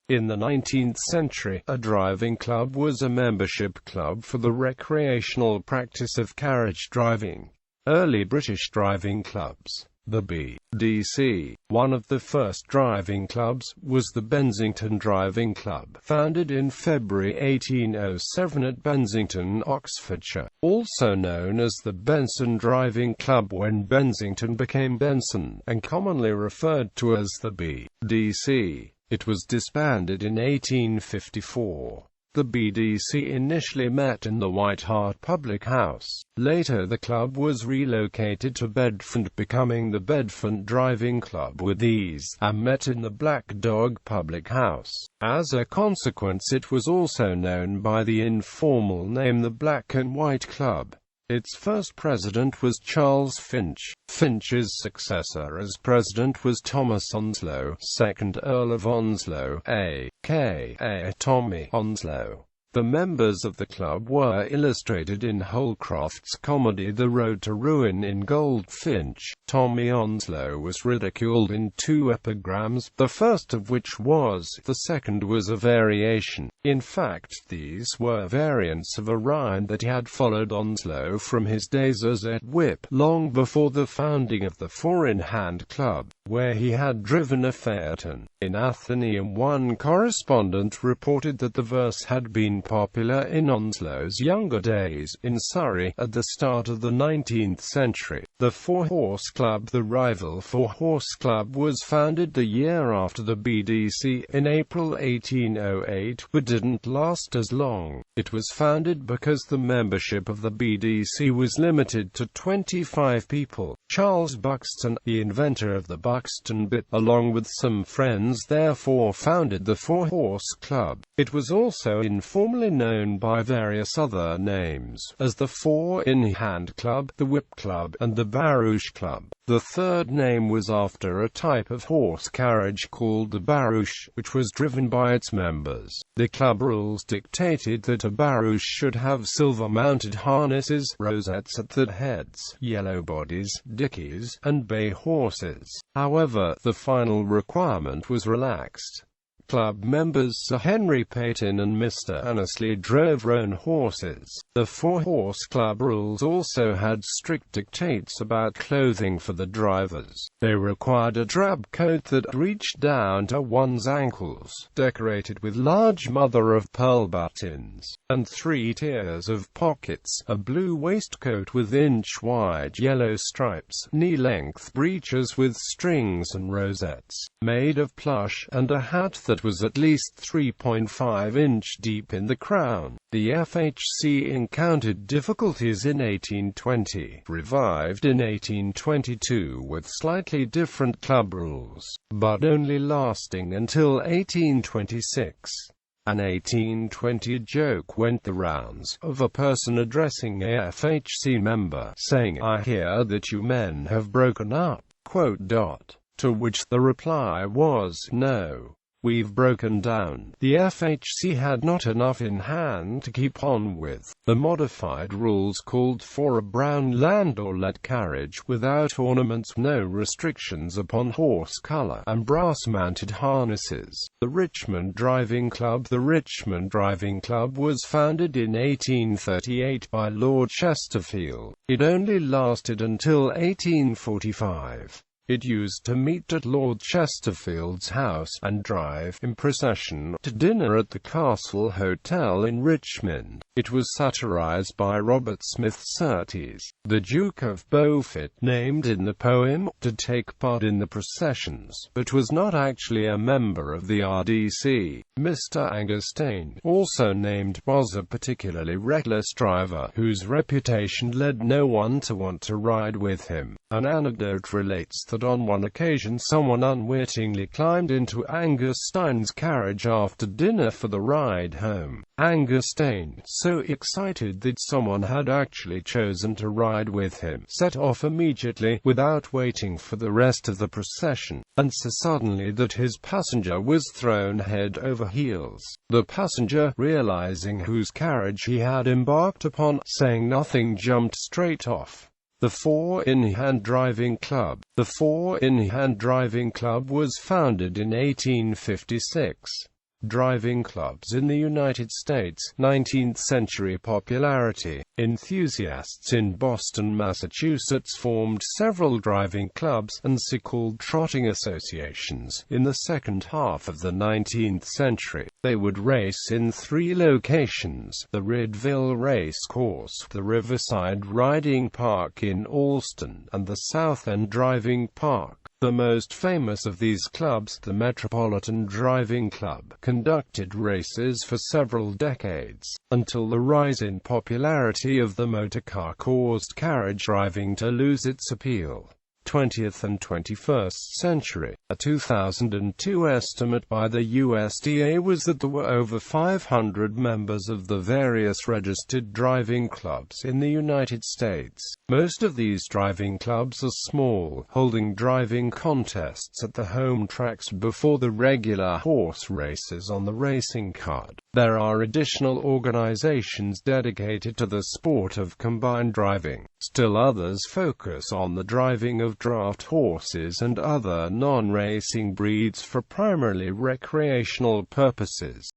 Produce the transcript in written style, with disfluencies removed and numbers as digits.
In the 19th century, a driving club was a membership club for the recreational practice of carriage driving. Early British driving clubs. The BDC, one of the first driving clubs, was the Bensington Driving Club, founded in February 1807 at Bensington, Oxfordshire, also known as the Benson Driving Club when Bensington became Benson, and commonly referred to as the BDC. It was disbanded in 1854. The BDC initially met in the White Hart Public House. Later the club was relocated to Bedfont, becoming the Bedfont Driving Club with ease, and met in the Black Dog Public House. As a consequence, it was also known by the informal name the Black and White Club. Its first president was Charles Finch. Finch's successor as president was Thomas Onslow, 2nd Earl of Onslow, a.k.a. Tommy Onslow. The members of the club were illustrated in Holcroft's comedy The Road to Ruin in Goldfinch. Tommy Onslow was ridiculed in 2 epigrams, the first of which was, the second was a variation. In fact, these were variants of a rhyme that had followed Onslow from his days as a whip, long before the founding of the Four-in-Hand Club, where he had driven a phaeton. In Athenaeum, one correspondent reported that the verse had been popular in Onslow's younger days, in Surrey, at the start of the 19th century. The Four-Horse Club, the rival Four-Horse Club, was founded the year after the BDC, in April 1808, but didn't last as long. It was founded because the membership of the BDC was limited to 25 people. Charles Buxton, the inventor of the Buxton bit, along with some friends, therefore founded the Four-Horse Club. It was also informally known by various other names, as the Four-in-Hand Club, the Whip Club, and the Barouche Club. The third name was after a type of horse carriage called the barouche, which was driven by its members. The club rules dictated that a barouche should have silver-mounted harnesses, rosettes at the heads, yellow bodies, dickeys, and bay horses. However, the final requirement was relaxed. Club members Sir Henry Peyton and Mr. Annesley drove roan horses. The Four-Horse Club rules also had strict dictates about clothing for the drivers. They required a drab coat that reached down to one's ankles, decorated with large mother-of-pearl buttons, and 3 tiers of pockets, a blue waistcoat with inch-wide yellow stripes, knee-length breeches with strings and rosettes, made of plush, and a hat that was at least 3.5 inch deep in the crown. The FHC encountered difficulties in 1820, revived in 1822 with slightly different club rules, but only lasting until 1826. An 1820 joke went the rounds, of a person addressing a FHC member, saying, "I hear that you men have broken up," to which the reply was, "No. We've broken down." The FHC had not enough in hand to keep on with. The modified rules called for a brown landaulet carriage without ornaments, no restrictions upon horse color, and brass-mounted harnesses. The Richmond Driving Club. The Richmond Driving Club was founded in 1838 by Lord Chesterfield. It only lasted until 1845. It used to meet at Lord Chesterfield's house, and drive, in procession, to dinner at the Castle Hotel in Richmond. It was satirized by Robert Smith Surtees, the Duke of Beaufort, named in the poem, to take part in the processions, but was not actually a member of the RDC. Mr. Angerstein, also named, was a particularly reckless driver, whose reputation led no one to want to ride with him. An anecdote relates that on one occasion someone unwittingly climbed into Angerstein's carriage after dinner for the ride home. Angerstein, so excited that someone had actually chosen to ride with him, set off immediately, without waiting for the rest of the procession, and so suddenly that his passenger was thrown head over heels. The passenger, realizing whose carriage he had embarked upon, saying nothing, jumped straight off. The Four-in-Hand Driving Club. The Four-in-Hand Driving Club was founded in 1856. Driving clubs in the United States, 19th century popularity. Enthusiasts in Boston, Massachusetts formed several driving clubs, and so-called trotting associations. In the second half of the 19th century, they would race in 3 locations: the Reedville Race Course, the Riverside Riding Park in Allston, and the South End Driving Park. The most famous of these clubs, the Metropolitan Driving Club, conducted races for several decades, until the rise in popularity of the motorcar caused carriage driving to lose its appeal. 20th and 21st century. A 2002 estimate by the USDA was that there were over 500 members of the various registered driving clubs in the United States. Most of these driving clubs are small, holding driving contests at the home tracks before the regular horse races on the racing card. There are additional organizations dedicated to the sport of combined driving. Still others focus on the driving of draft horses and other non-racing breeds for primarily recreational purposes.